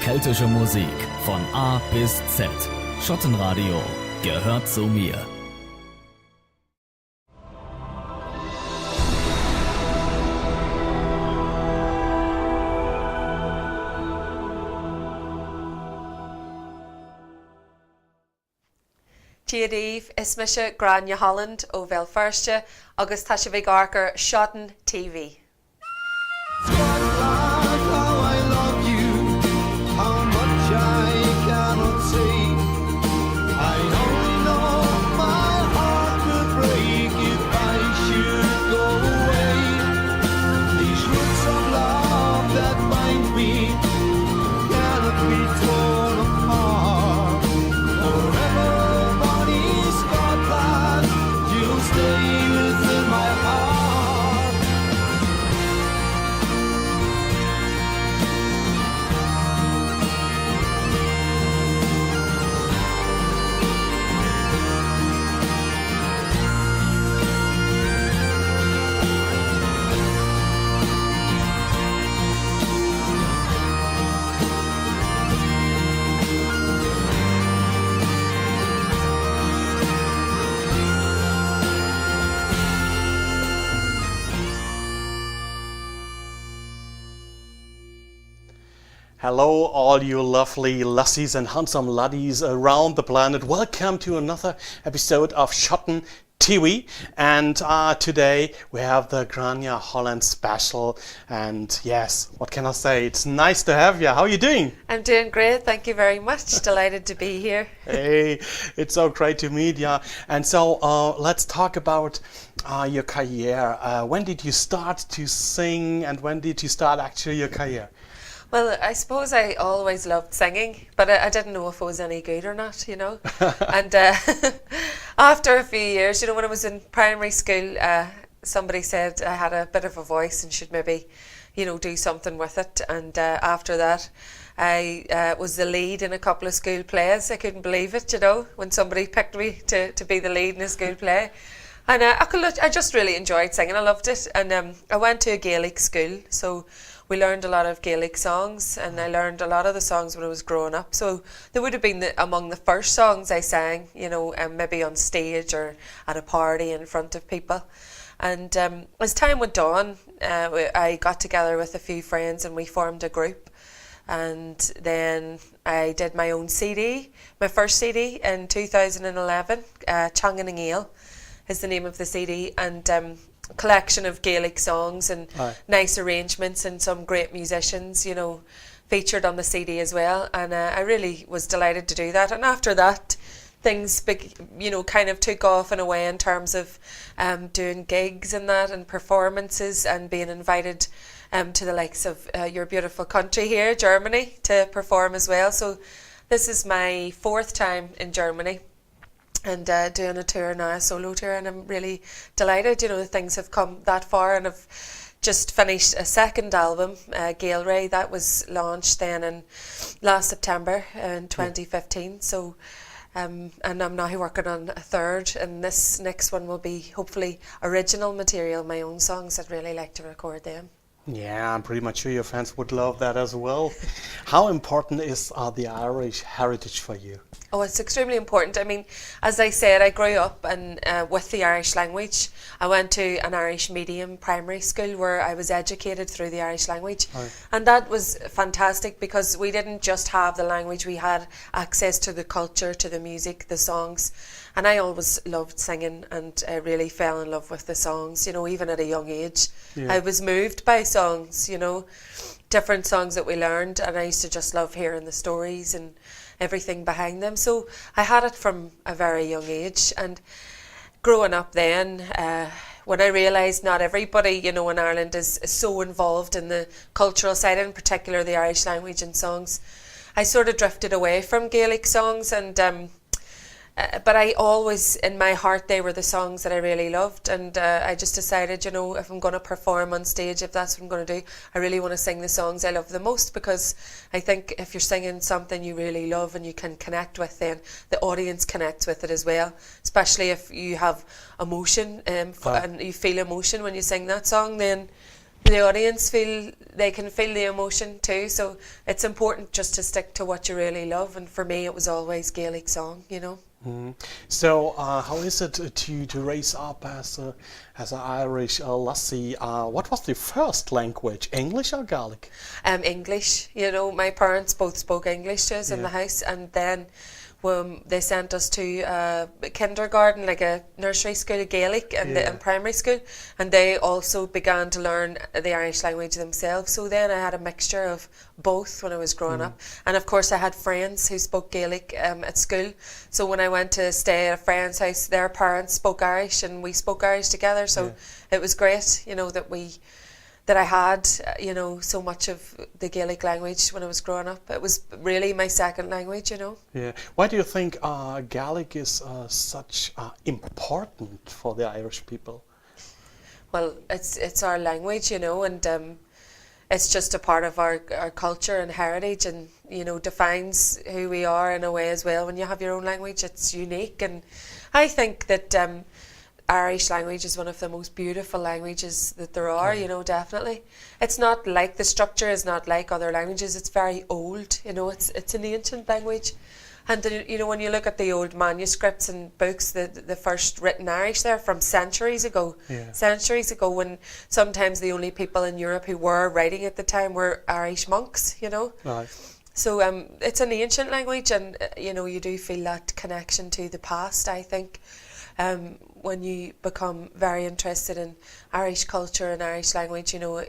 Keltische Musik von A bis Z. Schottenradio gehört zu mir. Tíadíomh is me se Gráinne Holland ó bhfuil firste agus tá sé bhí garcar SchottenTV. Hello all you lovely lassies and handsome laddies around the planet. Welcome to another episode of SchottenTV. And today we have the Gráinne Holland special. And yes, what can I say? It's nice to have you. How are you doing? I'm doing great. Thank you very much. Delighted to be here. Hey, it's so great to meet you. And so let's talk about your career. When did you start to sing and when did you start actually your career? Well, I suppose I always loved singing, but I didn't know if it was any good or not, you know. And after a few years, you know, when I was in primary school, somebody said I had a bit of a voice and should maybe, you know, do something with it. And after that, I was the lead in a couple of school plays. I couldn't believe it, you know, when somebody picked me to be the lead in a school play. And I just really enjoyed singing. I loved it. And I went to a Gaelic school, so we learned a lot of Gaelic songs, and I learned a lot of the songs when I was growing up. So they would have been among the first songs I sang, you know, maybe on stage or at a party in front of people. And as time went on, I got together with a few friends and we formed a group. And then I did my own CD, my first CD in 2011, Teangain na nGael is the name of the CD, and collection of Gaelic songs and nice arrangements and some great musicians, you know, featured on the CD as well. And I really was delighted to do that. And after that, things, you know, kind of took off in a way in terms of doing gigs and that and performances and being invited to the likes of your beautiful country here, Germany, to perform as well. So this is my 4th time in Germany. And doing a tour now, a solo tour, and I'm really delighted, you know, that things have come that far. And I've just finished a second album, Gráinne, that was launched then in last September in 2015. So, and I'm now working on a third, and this next one will be hopefully original material, my own songs. I'd really like to record them. Yeah, I'm pretty much sure your fans would love that as well. How important is the Irish heritage for you? Oh, it's extremely important. I mean, as I said, I grew up with the Irish language. I went to an Irish medium primary school where I was educated through the Irish language. And that was fantastic because we didn't just have the language, we had access to the culture, to the music, the songs. And I always loved singing, and I really fell in love with the songs, you know, even at a young age. I was moved by songs, you know, different songs that we learned, and I used to just love hearing the stories and everything behind them. So I had it from a very young age. And growing up then, when I realised not everybody, you know, in Ireland is so involved in the cultural side, in particular the Irish language and songs, I sort of drifted away from Gaelic songs. And but I always, in my heart, they were the songs that I really loved. And I just decided, you know, if I'm going to perform on stage, if that's what I'm going to do, I really want to sing the songs I love the most, because I think if you're singing something you really love and you can connect with, then the audience connects with it as well, especially if you have emotion and you feel emotion when you sing that song, then the audience can feel the emotion too. So it's important just to stick to what you really love. And for me, it was always Gaelic song, you know. So how is it to raise up as an Irish lassie? What was the first language, English or Gaelic? English. You know, my parents both spoke English to us in the house, and then they sent us to kindergarten, like a nursery school, Gaelic, and primary school, and they also began to learn the Irish language themselves. So then I had a mixture of both when I was growing up, and of course I had friends who spoke Gaelic at school. So when I went to stay at a friend's house, their parents spoke Irish, and we spoke Irish together. So it was great, you know, that I had, you know, so much of the Gaelic language when I was growing up. It was really my second language, you know. Yeah. Why do you think Gaelic is such important for the Irish people? Well, it's our language, you know, and it's just a part of our culture and heritage, and, you know, defines who we are in a way as well. When you have your own language, it's unique, and I think that Irish language is one of the most beautiful languages that there are, you know, definitely. It's not like, the structure is not like other languages. It's very old, you know, it's an ancient language. And, you know, when you look at the old manuscripts and books, the first written Irish there from centuries ago, when sometimes the only people in Europe who were writing at the time were Irish monks, you know. Right. So it's an ancient language, and, you know, you do feel that connection to the past, I think. When you become very interested in Irish culture and Irish language, you know,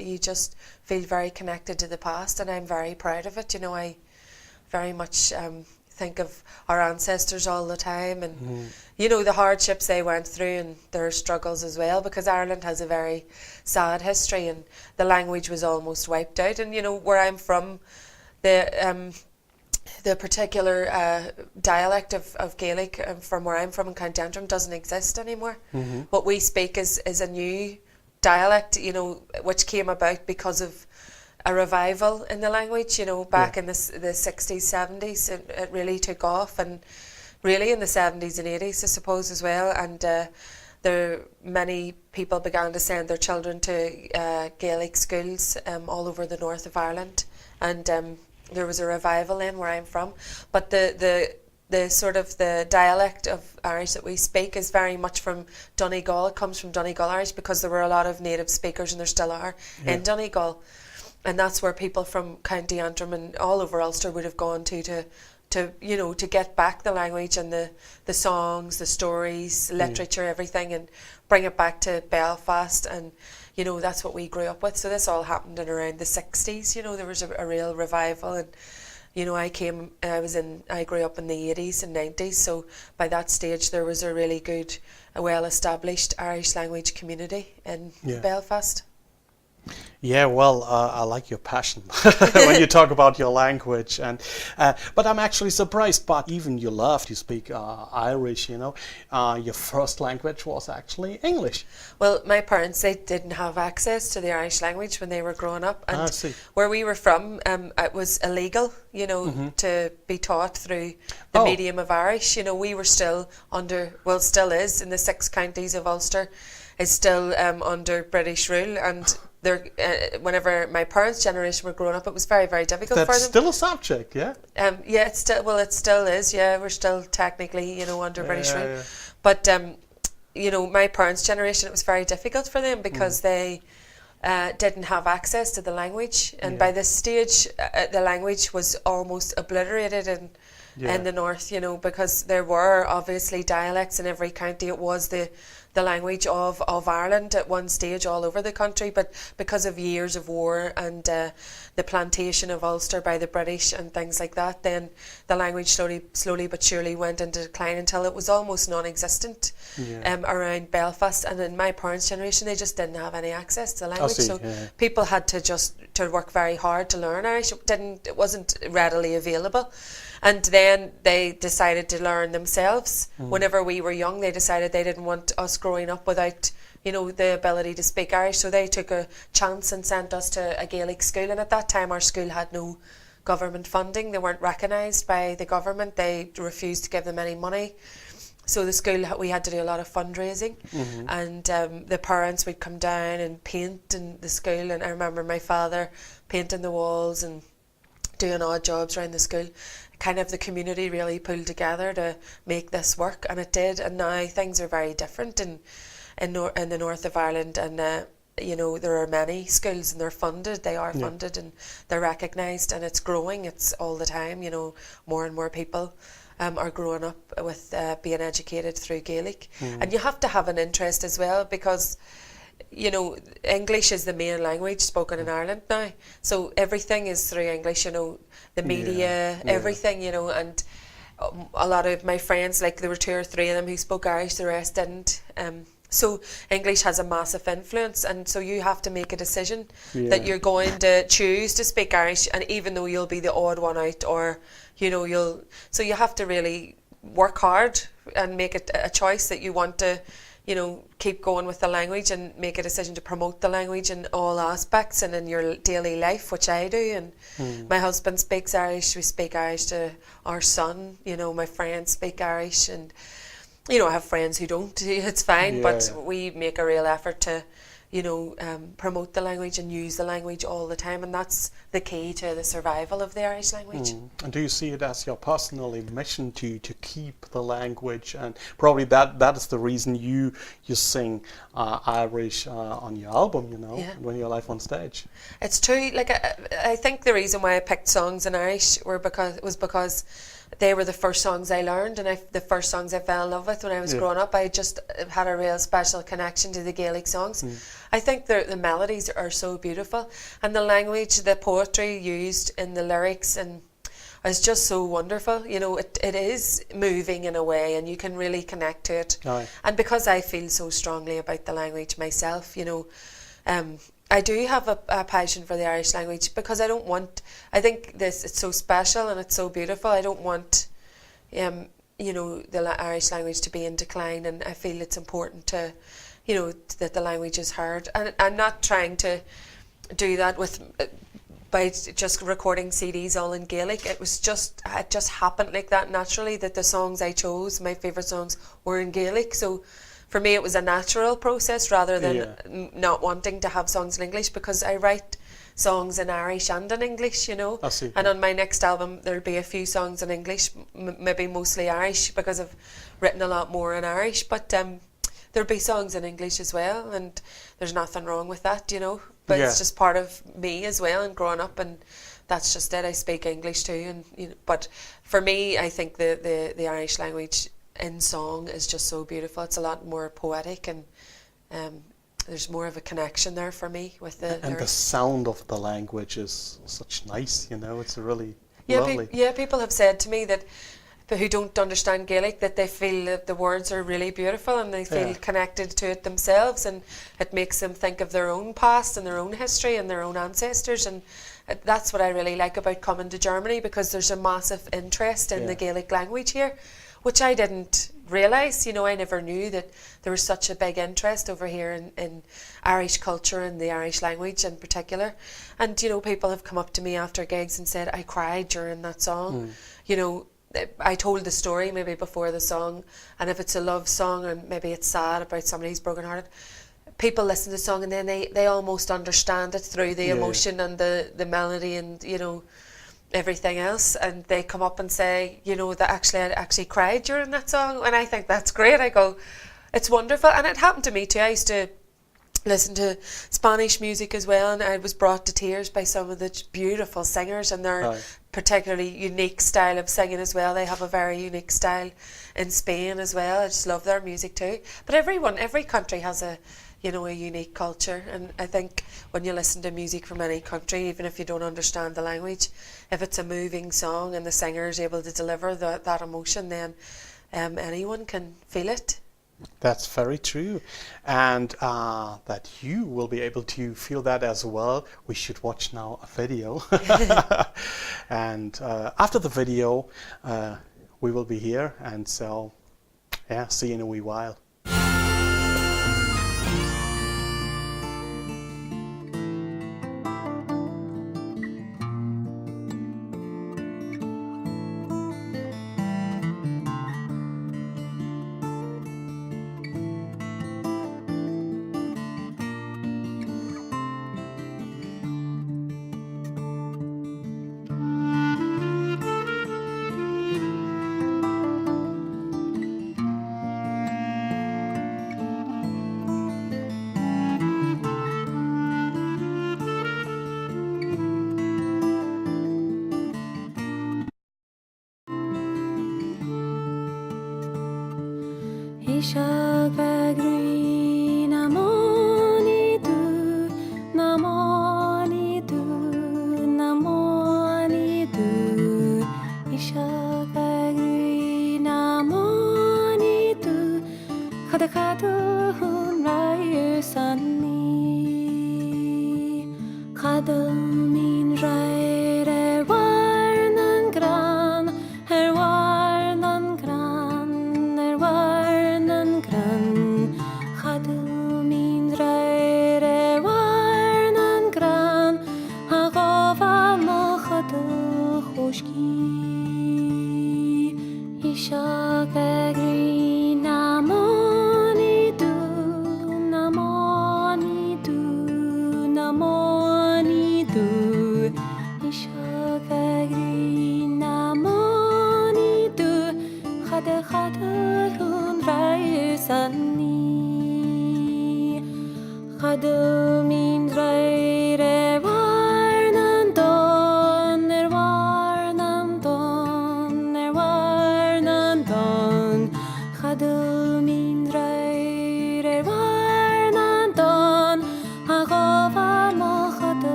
you just feel very connected to the past, and I'm very proud of it. You know, I very much think of our ancestors all the time, and you know, the hardships they went through and their struggles as well, because Ireland has a very sad history, and the language was almost wiped out. And, you know, where I'm from, the particular dialect of Gaelic from where I'm from in County Antrim doesn't exist anymore. What we speak is a new dialect, you know, which came about because of a revival in the language, you know, back in the 60s, 70s. It really took off, and really in the 70s and 80s, I suppose, as well. And many people began to send their children to Gaelic schools all over the north of Ireland, and there was a revival in where I'm from. But the sort of the dialect of Irish that we speak is very much from Donegal. It comes from Donegal Irish, because there were a lot of native speakers, and there still are, in Donegal. And that's where people from County Antrim and all over Ulster would have gone to you know, to get back the language and the songs, the stories, literature, everything, and bring it back to Belfast. And, you know, that's what we grew up with. So this all happened in around the 60s. You know, there was a real revival, and, you know, I grew up in the 80s and 90s. So by that stage, there was a really good, well-established Irish language community in Belfast. Yeah, well, I like your passion when you talk about your language, and but I'm actually surprised. But even you speak Irish, you know, your first language was actually English. Well, my parents, they didn't have access to the Irish language when they were growing up, and where we were from, it was illegal, you know, to be taught through the medium of Irish. You know, we were still still is in the 6 counties of Ulster, is still under British rule, and whenever my parents' generation were growing up, it was very, very difficult for them. That's still a subject, yeah? Yeah, it still is, yeah. We're still technically, you know, under British rule. Yeah. But, you know, my parents' generation, it was very difficult for them, because they didn't have access to the language. And by this stage, the language was almost obliterated in the north, you know, because there were obviously dialects in every county. It was the language of Ireland at one stage all over the country, but because of years of war and the plantation of Ulster by the British and things like that, then the language slowly but surely went into decline until it was almost non-existent around Belfast. And in my parents' generation, they just didn't have any access to the language, people had to work very hard to learn Irish. It wasn't readily available. And then they decided to learn themselves. Whenever we were young, they decided they didn't want us growing up without, you know, the ability to speak Irish. So they took a chance and sent us to a Gaelic school. And at that time, our school had no government funding. They weren't recognised by the government. They refused to give them any money. So the school, we had to do a lot of fundraising, and the parents would come down and paint in the school. And I remember my father painting the walls and doing odd jobs around the school. Kind of the community really pulled together to make this work, and it did. And now things are very different in the north of Ireland, and you know, there are many schools and they're funded. They are funded and they're recognised, and it's growing. It's all the time. You know, more and more people are growing up with being educated through Gaelic. And you have to have an interest as well, because, you know, English is the main language spoken in Ireland now. So everything is through English, you know, the media, everything, you know. And a lot of my friends, like there were 2 or 3 of them who spoke Irish, the rest didn't. So English has a massive influence, and so you have to make a decision that you're going to choose to speak Irish, and even though you'll be the odd one out, or you know, so you have to really work hard and make it a choice that you want to, you know, keep going with the language, and make a decision to promote the language in all aspects and in your daily life, which I do. And my husband speaks Irish, we speak Irish to our son, you know, my friends speak Irish, and you know, I have friends who don't, it's fine, but we make a real effort to, you know, promote the language and use the language all the time, and that's the key to the survival of the Irish language. And do you see it as your personal mission to keep the language? And probably that is the reason you sing Irish on your album, you know, when you're live on stage. It's true. Like I think the reason why I picked songs in Irish was because they were the first songs I learned, and the first songs I fell in love with when I was growing up. I just had a real special connection to the Gaelic songs. I think the melodies are so beautiful, and the language, the poetry used in the lyrics, and is just so wonderful. You know, it is moving in a way, and you can really connect to it. And because I feel so strongly about the language myself, you know, I do have a passion for the Irish language, because I think it's so special and it's so beautiful. I don't want, you know, the Irish language to be in decline, and I feel it's important to, you know, that the language is heard. And I'm not trying to do that by just recording CDs all in Gaelic. It just happened like that naturally, that the songs I chose, my favourite songs, were in Gaelic. So for me, it was a natural process rather than not wanting to have songs in English, because I write songs in Irish and in English, you know. I see. And on my next album, there'll be a few songs in English, maybe mostly Irish, because I've written a lot more in Irish. But there'll be songs in English as well, and there's nothing wrong with that, you know. But it's just part of me as well, and growing up, and that's just it. I speak English too, and you know. But for me, I think the Irish language in song is just so beautiful. It's a lot more poetic, and there's more of a connection there for me with the and lyrics. the sound of the language is such nice, you know. It's really lovely. People have said to me that who don't understand Gaelic, that they feel that the words are really beautiful, and they feel connected to it themselves, and it makes them think of their own past and their own history and their own ancestors. And that's what I really like about coming to Germany, because there's a massive interest in the Gaelic language here, which I didn't realise. You know, I never knew that there was such a big interest over here in Irish culture and the Irish language in particular. And, you know, people have come up to me after gigs and said, I cried during that song. You know, I told the story maybe before the song, and if it's a love song and maybe it's sad about somebody who's broken hearted, people listen to the song and then they almost understand it through the emotion and the melody and, you know, everything else, and they come up and say, you know, that I actually cried during that song. And I think that's great. I go, it's wonderful. And it happened to me too. I used to listen to Spanish music as well, and I was brought to tears by some of the beautiful singers, and their particularly unique style of singing as well. They have a very unique style in Spain as well. I just love their music too. But every country has a unique culture, and I think when you listen to music from any country, even if you don't understand the language, if it's a moving song and the singer is able to deliver that emotion, then anyone can feel it. That's very true, and that you will be able to feel that as well. We should watch now a video, and after the video we will be here, and so see you in a wee while.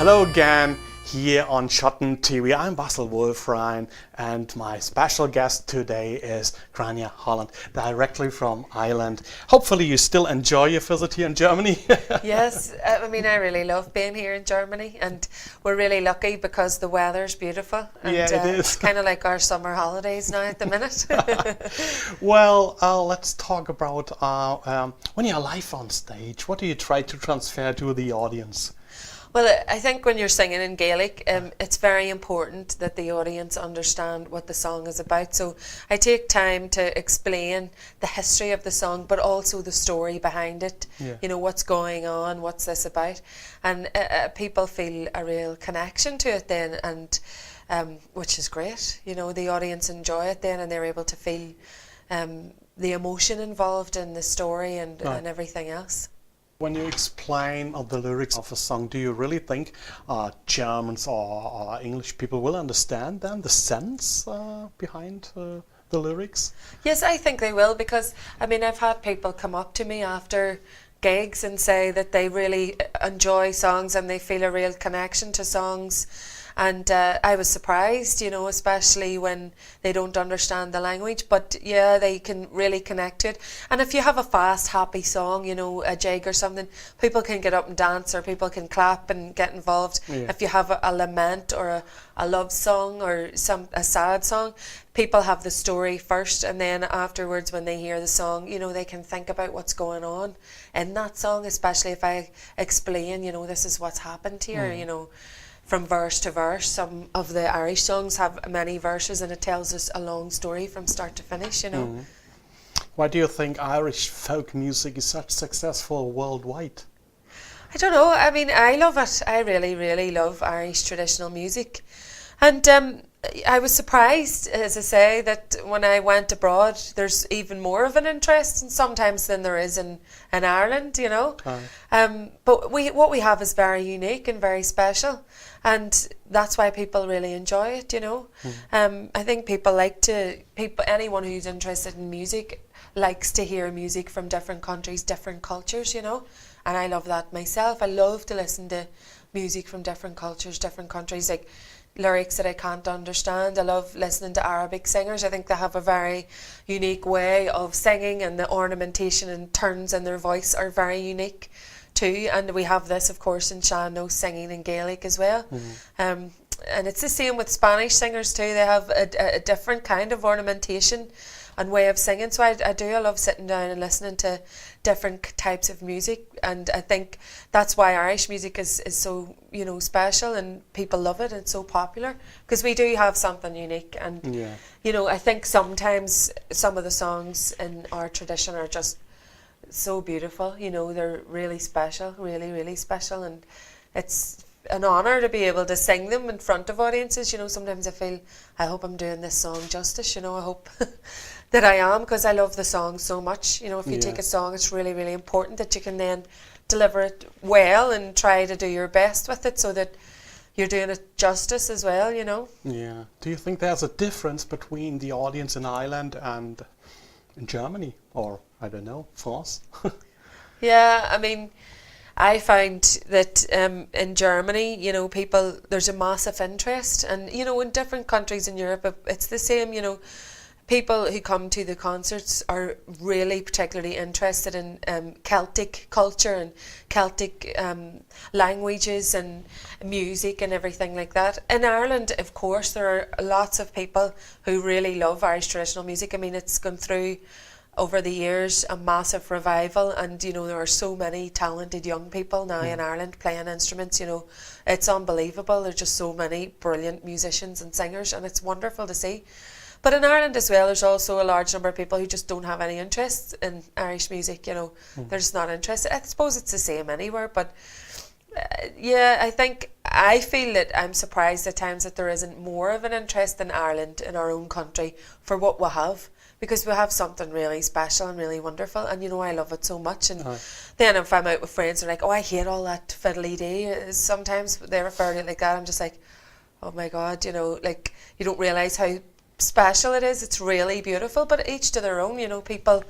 Hello again here on SchottenTV. I'm Basil Wolfrhine and my special guest today is Gráinne Holland, directly from Ireland. Hopefully you still enjoy your visit here in Germany. Yes, I mean, I really love being here in Germany, and we're really lucky because the weather's beautiful. And, yeah, it is. It's kind of like our summer holidays now at the minute. Well, let's talk about when you're live on stage, what do you try to transfer to the audience? Well, I think when you're singing in Gaelic, it's very important that the audience understand what the song is about. So I take time to explain the history of the song, but also the story behind it. Yeah. You know, what's going on, what's this about? And people feel a real connection to it then, and which is great. You know, the audience enjoy it then, and they're able to feel the emotion involved in the story and everything else. When you explain the lyrics of a song, do you really think Germans or English people will understand then the sense behind the lyrics? Yes, I think they will, because I mean, I've had people come up to me after gigs and say that they really enjoy songs and they feel a real connection to songs. And I was surprised, you know, especially when they don't understand the language. But yeah, they can really connect to it. And if you have a fast, happy song, you know, a jig or something, people can get up and dance, or people can clap and get involved. Yeah. If you have a lament or a love song or a sad song, people have the story first, and then afterwards when they hear the song, you know, they can think about what's going on in that song, especially if I explain, you know, this is what's happened here, you know, from verse to verse. Some of the Irish songs have many verses, and it tells us a long story from start to finish, you know. Why do you think Irish folk music is such successful worldwide? I don't know. I mean, I love it. I really, really love Irish traditional music. And I was surprised, as I say, that when I went abroad, there's even more of an interest, and sometimes than there is in Ireland, you know. But what we have is very unique and very special, and that's why people really enjoy it, you know. I think anyone who's interested in music likes to hear music from different countries, different cultures, you know. And I love that myself. I love to listen to music from different cultures, different countries, like lyrics that I can't understand. I love listening to Arabic singers. I think they have a very unique way of singing, and the ornamentation and turns in their voice are very unique too. And we have this, of course, in Shannon singing in Gaelic as well. And it's the same with Spanish singers too. They have a different kind of ornamentation and way of singing. So I love sitting down and listening to different types of music, and I think that's why Irish music is so, you know, special, and people love it and it's so popular, because we do have something unique. And you know, I think sometimes some of the songs in our tradition are just so beautiful, you know. They're really special, really, really special, and it's an honour to be able to sing them in front of audiences. You know, sometimes I hope I'm doing this song justice, you know. I hope that I am, because I love the song so much. You know, if you take a song, it's really, really important that you can then deliver it well and try to do your best with it, so that you're doing it justice as well, you know. Yeah. Do you think there's a difference between the audience in Ireland and in Germany, or I don't know, France? Yeah, I mean, I find that in Germany, you know, there's a massive interest, and you know, in different countries in Europe, it's the same. You know, people who come to the concerts are really particularly interested in Celtic culture and Celtic languages and music and everything like that. In Ireland, of course, there are lots of people who really love Irish traditional music. I mean, it's gone through over the years a massive revival, and you know, there are so many talented young people now in Ireland playing instruments. You know, it's unbelievable. There's just so many brilliant musicians and singers, and it's wonderful to see. But in Ireland as well, there's also a large number of people who just don't have any interest in Irish music, you know. They're just not interested. I suppose it's the same anywhere, but I feel that I'm surprised at times that there isn't more of an interest in Ireland, in our own country, for what we have, because we have something really special and really wonderful, and you know, I love it so much. And then if I'm out with friends, they're like, oh, I hate all that fiddly-dee. Sometimes they refer to it like that. I'm just like, oh my God, you know, like, you don't realise how special it is. It's really beautiful, but each to their own. You know, people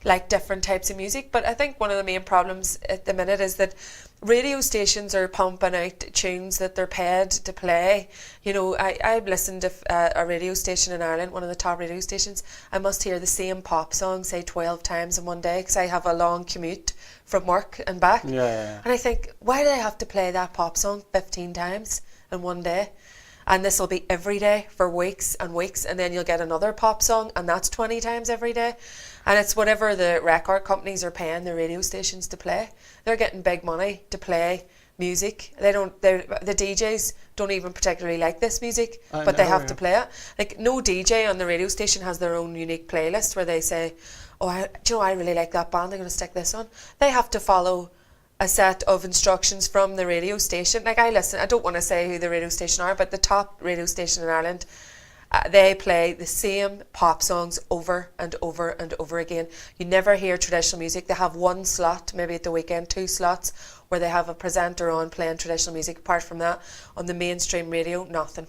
like different types of music, but I think one of the main problems at the minute is that radio stations are pumping out tunes that they're paid to play. You know, I've listened to a radio station in Ireland, one of the top radio stations. I must hear the same pop song say 12 times in one day, because I have a long commute from work and back. And I think, why do I have to play that pop song 15 times in one day? And this will be every day for weeks and weeks, and then you'll get another pop song, and that's 20 times every day. And it's whatever the record companies are paying the radio stations to play. They're getting big money to play music. The DJs don't even particularly like this music, but they have to play it. Like, no DJ on the radio station has their own unique playlist where they say, oh, I really like that band, I'm going to stick this on. They have to follow a set of instructions from the radio station. Like, I don't want to say who the radio station are, but the top radio station in Ireland, they play the same pop songs over and over and over again. You never hear traditional music. They have one slot, maybe at the weekend, 2 slots, where they have a presenter on playing traditional music. Apart from that, on the mainstream radio, nothing.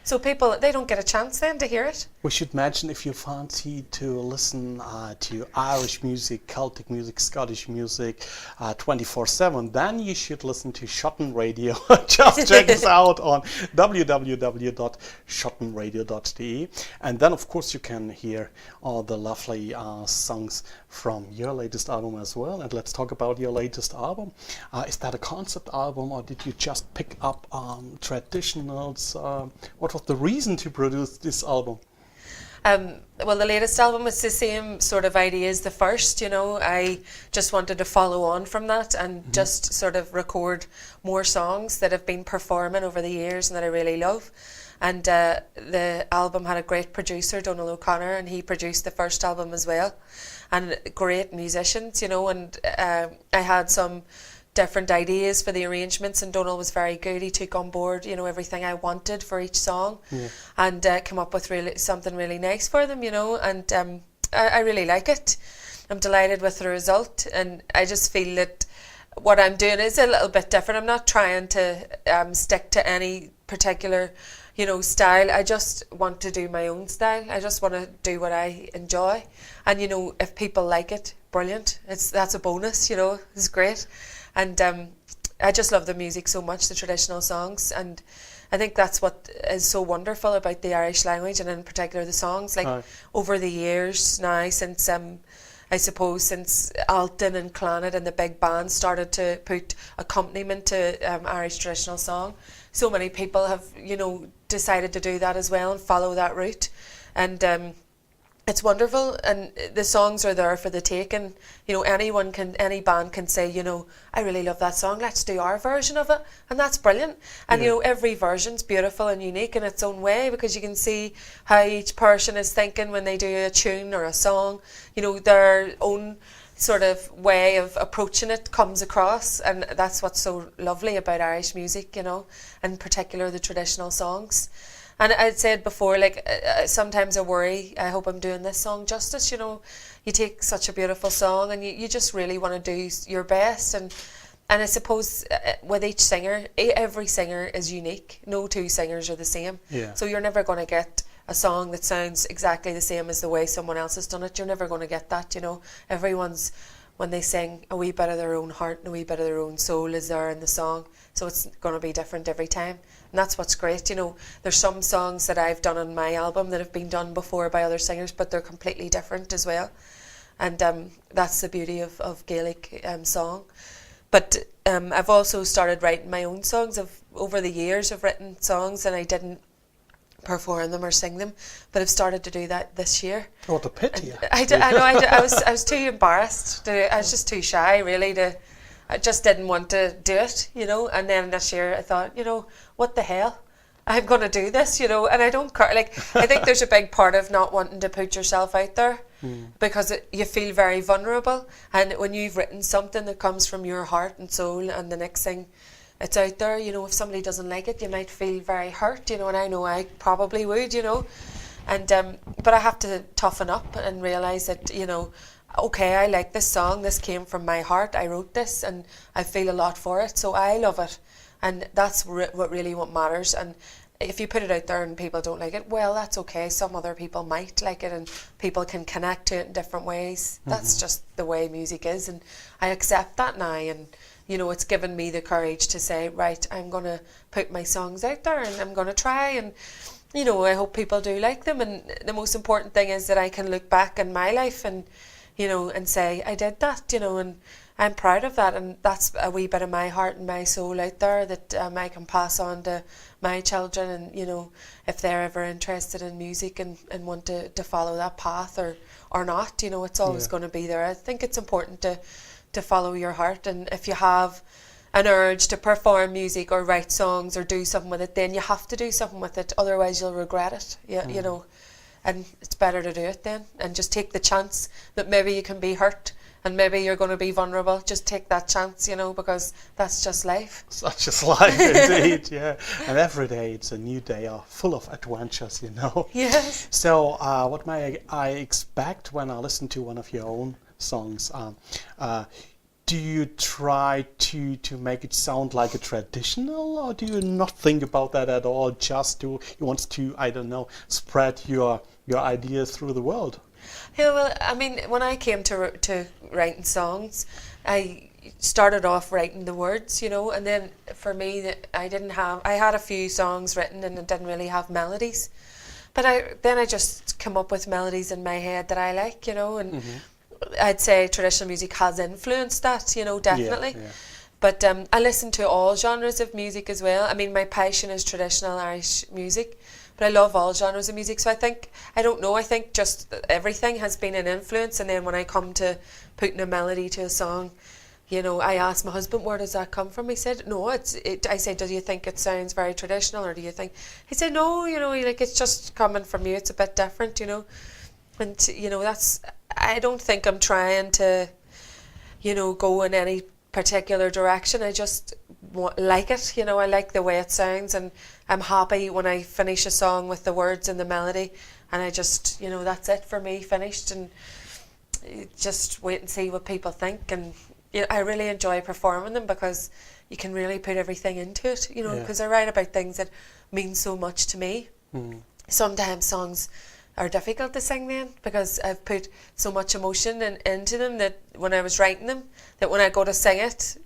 So people, they don't get a chance then to hear it. We should mention, if you fancy to listen to Irish music, Celtic music, Scottish music 24/7, then you should listen to Schotten Radio. Just check us out on www.schottenradio.de. And then, of course, you can hear all the lovely songs from your latest album as well. And let's talk about your latest album. Is that a concept album, or did you just pick up traditionals? What was the reason to produce this album? Well, the latest album is the same sort of idea as the first. You know, I just wanted to follow on from that and just sort of record more songs that have been performing over the years and that I really love. And the album had a great producer, Donal O'Connor, and he produced the first album as well. And great musicians, you know, and I had some different ideas for the arrangements, and Donal was very good. He took on board, you know, everything I wanted for each song, and come up with something really nice for them, you know, and I really like it. I'm delighted with the result, and I just feel that what I'm doing is a little bit different. I'm not trying to stick to any particular, you know, style. I just want to do my own style. I just want to do what I enjoy, and you know, if people like it, brilliant. That's a bonus, you know. It's great, and I just love the music so much, the traditional songs, and I think that's what is so wonderful about the Irish language, and in particular the songs. Like over the years now, since I suppose since Alton and Clannad and the big bands started to put accompaniment to Irish traditional song, so many people have, you know, decided to do that as well and follow that route, and it's wonderful, and the songs are there for the taking. You know, any band can say, you know, I really love that song, let's do our version of it, and that's brilliant. And you know, every version's beautiful and unique in its own way, because you can see how each person is thinking when they do a tune or a song. You know, their own sort of way of approaching it comes across, and that's what's so lovely about Irish music, you know, in particular the traditional songs. And I'd said before, like, sometimes I worry, I hope I'm doing this song justice, you know. You take such a beautiful song and you just really want to do your best. And I suppose with each singer, every singer is unique. No two singers are the same. Yeah. So you're never going to get a song that sounds exactly the same as the way someone else has done it. You're never going to get that, you know. Everyone's, when they sing, a wee bit of their own heart and a wee bit of their own soul is there in the song. So it's going to be different every time. And that's what's great, you know. There's some songs that I've done on my album that have been done before by other singers, but they're completely different as well. And that's the beauty of Gaelic song. But I've also started writing my own songs. Over the years I've written songs and I didn't perform them or sing them, but I've started to do that this year. What a pity. I know. I was too embarrassed. I was just too shy, really, I just didn't want to do it, you know. And then this year I thought, you know, what the hell? I'm going to do this, you know. And I don't care. Like, I think there's a big part of not wanting to put yourself out there because you feel very vulnerable. And when you've written something that comes from your heart and soul, and the next thing it's out there, you know, if somebody doesn't like it, you might feel very hurt, you know. And I know I probably would, you know. And but I have to toughen up and realise that, you know, okay, I like this song, this came from my heart, I wrote this and I feel a lot for it, so I love it, and that's what really matters. And if you put it out there and people don't like it, well, that's okay, some other people might like it and people can connect to it in different ways. That's just the way music is, and I accept that now. And you know, it's given me the courage to say, right, I'm going to put my songs out there and I'm going to try, and you know, I hope people do like them. And the most important thing is that I can look back in my life and, you know, and say I did that, you know, and I'm proud of that, and that's a wee bit of my heart and my soul out there that I can pass on to my children. And you know, if they're ever interested in music and want to follow that path or not, you know, it's always going to be there. I think it's important to follow your heart, and if you have an urge to perform music or write songs or do something with it, then you have to do something with it, otherwise you'll regret it. You know. And it's better to do it then, and just take the chance that maybe you can be hurt and maybe you're going to be vulnerable. Just take that chance, you know, because that's just life. That's just life, indeed, yeah. And every day it's a new day, full of adventures, you know. Yes. So what may I expect when I listen to one of your own songs? Do you try to make it sound like a traditional, or do you not think about that at all? Just you want to, I don't know, spread your ideas through the world? Yeah, well, I mean, when I came to writing songs, I started off writing the words, you know, and then for me, I had a few songs written and I didn't really have melodies, but then I just come up with melodies in my head that I like, you know, and I'd say traditional music has influenced that, you know, definitely. Yeah. But I listen to all genres of music as well. I mean, my passion is traditional Irish music, but I love all genres of music. So I think just everything has been an influence. And then when I come to putting a melody to a song, you know, I asked my husband, where does that come from? He said, no, I said, do you think it sounds very traditional, or do you think? He said, no, you know, like, it's just coming from you. It's a bit different, you know. And, you know, I don't think I'm trying to, you know, go in any particular direction. I just like it, you know. I like the way it sounds, and I'm happy when I finish a song with the words and the melody, and I just, you know, that's it for me, finished, and just wait and see what people think. And you know, I really enjoy performing them because you can really put everything into it, you know, because I write about things that mean so much to me. Sometimes songs are difficult to sing then because I've put so much emotion into them that when I was writing them, that when I go to sing it,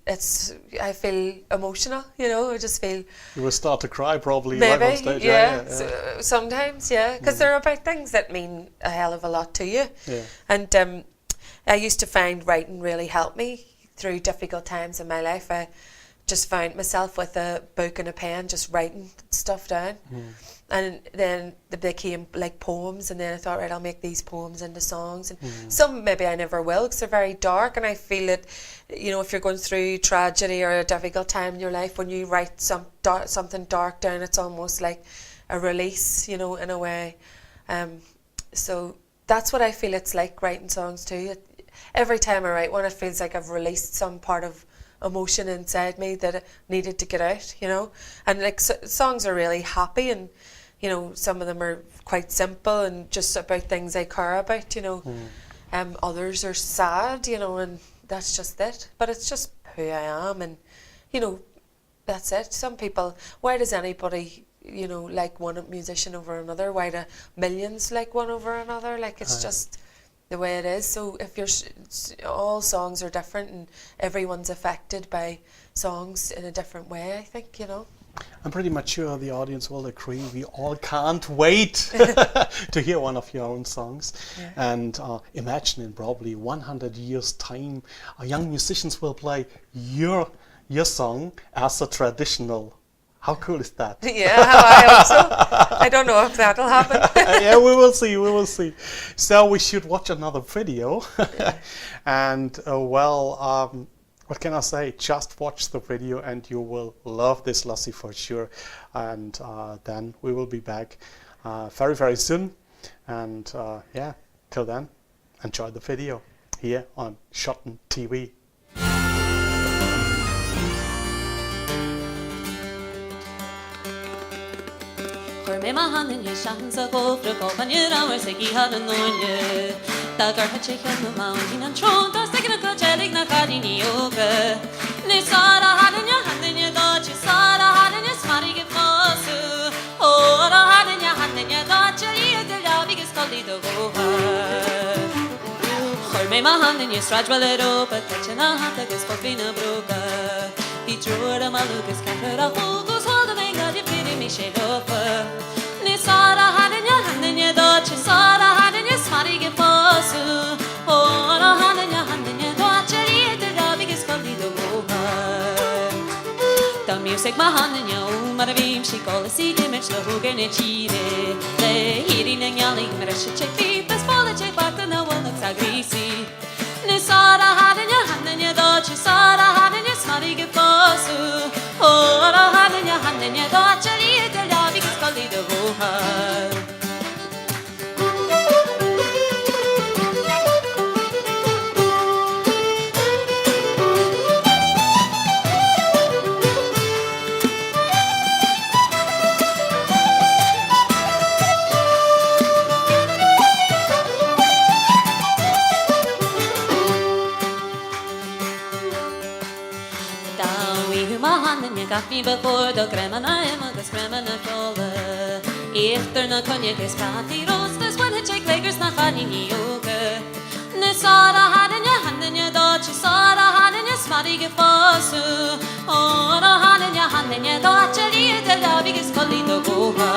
I feel emotional, you know. I just feel you will start to cry probably maybe, live on stage. yeah. So, sometimes, yeah, because they're about things that mean a hell of a lot to you. And I used to find writing really helped me through difficult times in my life. I just found myself with a book and a pen just writing stuff down. And then they became like poems, and then I thought, right, I'll make these poems into songs. And some maybe I never will because they're very dark, and I feel that, you know, if you're going through tragedy or a difficult time in your life, when you write something dark down, it's almost like a release, you know, in a way. So that's what I feel it's like writing songs too. Every time I write one, it feels like I've released some part of emotion inside me that it needed to get out, you know. And like songs are really happy, and you know, some of them are quite simple and just about things I care about, you know. Others are sad, you know, and that's just it. But it's just who I am, and you know, that's it. Some people, why does anybody, you know, like one musician over another? Why do millions like one over another? Like, it's just the way it is. So if all songs are different, and everyone's affected by songs in a different way, I think, you know. I'm pretty much sure the audience will agree. We all can't wait to hear one of your own songs. And imagine in probably 100 years time, young musicians will play your song as a traditional. How cool is that? Yeah, I hope so. I don't know if that'll happen. Yeah, we will see, we will see. So we should watch another video. And what can I say? Just watch the video and you will love this lassie for sure. And then we will be back very, very soon. And yeah, till then, enjoy the video here on SchottenTV. Mahanin ye shansa go for go ban ye hour seki hadan on ye tagar ha chekan no mountain and tron da sekna ko chelik na kadini yoga ne sara hadan ye da chi sara hadan ye smari ge fosu ora hadan ye da chi de la big skali do go khor me mahanin ye straj balero but chana hata ge skopina broka di jora malukas kafra hugos hold me god ye pini mi shelofa Sara hadanya doche Sara hadanya smari ge fosu ora hadanya doche de rabi ge skali do goha the music mahadanya maravim shikola si ge mech lo hugene chire le hiri nyali meresh cheki bes bola che bakta na wala sagrisi ne Sara hadanya doche Sara hadanya smari ge fosu ora hadanya doche de rabi ge skali do goha got me before the Gráinne Holland, Gráinne Holland. Efter na konjak is party roasters when it check lakers na khani yoga. Ne Sara hadanya doche Sara hadanya smari ge fosu. Ora hadanya doche de la big skali do goha.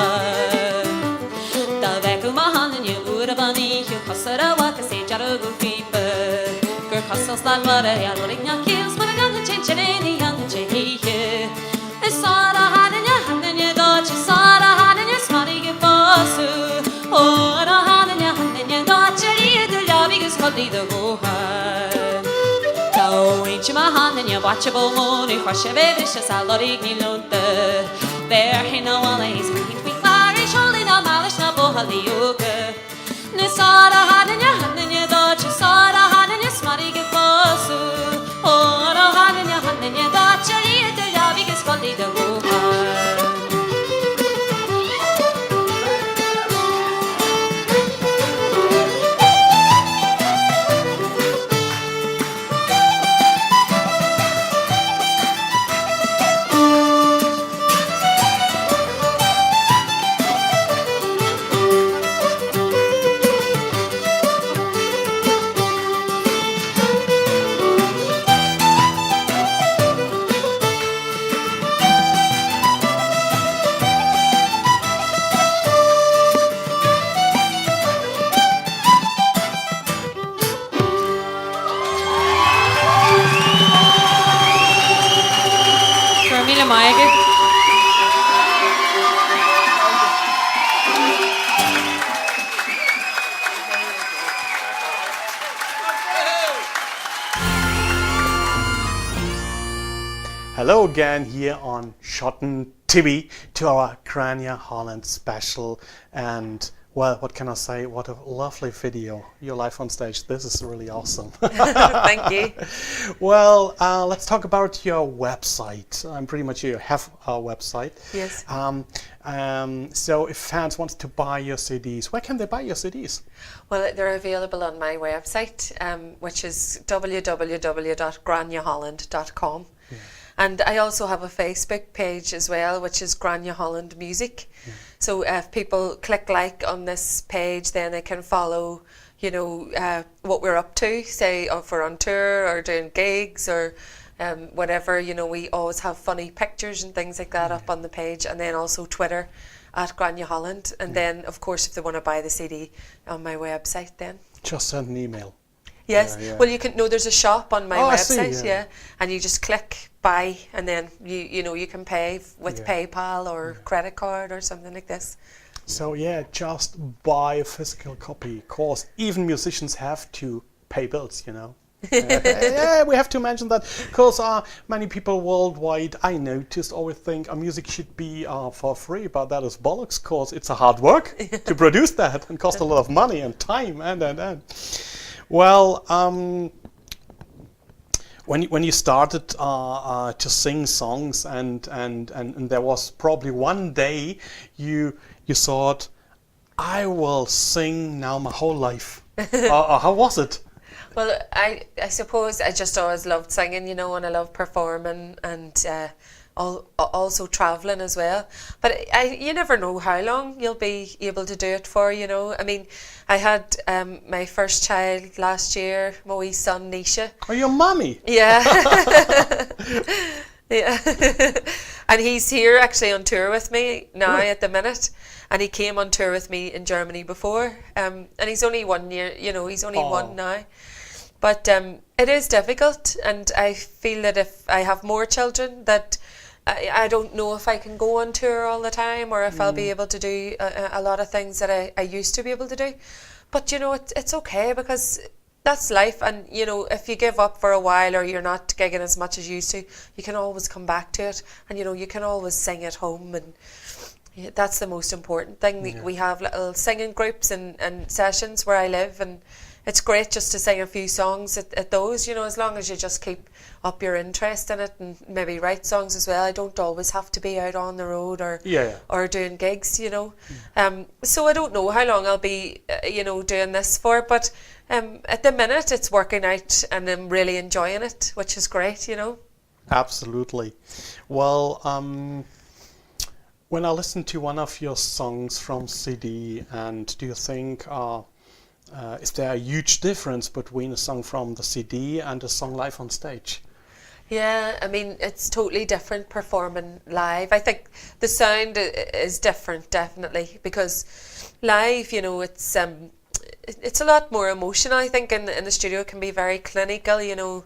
Da veku mahadanya urabani hu khasara wa ka se jaru gu fipa. Gur khasas la mara ya lorigna kills but gan chencheni yang chehiye. Sara hadanya doche Sara hadanya smari ge fosu ora hadanya doche de la big skali do goha tau inch mahadanya watchable moni khashave visha salori gilonte there hina wala is making me flourish holy na malish na bohali yoga ne Sara hadanya doche Sara hadanya smari ge fosu ora hadanya Hello again here on SchottenTV to our Gráinne Holland special. And well, what can I say? What a lovely video. You're live on stage. This is really awesome. Thank you. Well, let's talk about your website. I'm pretty much sure you have a website. Yes. So if fans want to buy your CDs, where can they buy your CDs? Well, they're available on my website, which is www.graineholland.com. Yeah. And I also have a Facebook page as well, which is Gráinne Holland Music. Yeah. So if people click like on this page, then they can follow, you know, what we're up to, say if we're on tour or doing gigs or whatever. You know, we always have funny pictures and things like that up on the page. And then also Twitter at Gráinne Holland. And then, of course, if they want to buy the CD on my website then. Just send an email. Yes. Yeah. Well, you can. No, there's a shop on my website. I see, yeah, and you just click buy, and then you know you can pay with PayPal or credit card or something like this. So yeah, just buy a physical copy. Of course, even musicians have to pay bills. You know. Yeah, we have to mention that because many people worldwide, I noticed, always think music should be for free, but that is bollocks. Cause it's a hard work to produce that and cost a lot of money and time and. Well, when you started to sing songs and there was probably one day you thought, I will sing now my whole life. How was it? Well, I suppose I just always loved singing, you know, and I love performing and also travelling as well. But you never know how long you'll be able to do it for, you know. I mean, I had my first child last year, my wee son, Nisha. Oh, your mummy? Yeah. Yeah. And he's here actually on tour with me now at the minute. And he came on tour with me in Germany before. And he's only 1 year, you know, he's only one now. But it is difficult, and I feel that if I have more children, that I don't know if I can go on tour all the time or if I'll be able to do a lot of things that I used to be able to do. But, you know, it's okay because that's life. And, you know, if you give up for a while or you're not gigging as much as you used to, you can always come back to it. And, you know, you can always sing at home. And that's the most important thing. Yeah. We have little singing groups and sessions where I live, and it's great just to sing a few songs at those, you know, as long as you just keep up your interest in it and maybe write songs as well. I don't always have to be out on the road or doing gigs, you know. So I don't know how long I'll be, you know, doing this for, but at the minute it's working out and I'm really enjoying it, which is great, you know. Absolutely. Well, when I listen to one of your songs from CD, and do you think... is there a huge difference between a song from the CD and a song live on stage? Yeah, I mean, it's totally different performing live. I think the sound is different, definitely, because live, you know, it's a lot more emotional. I think in the studio it can be very clinical, you know.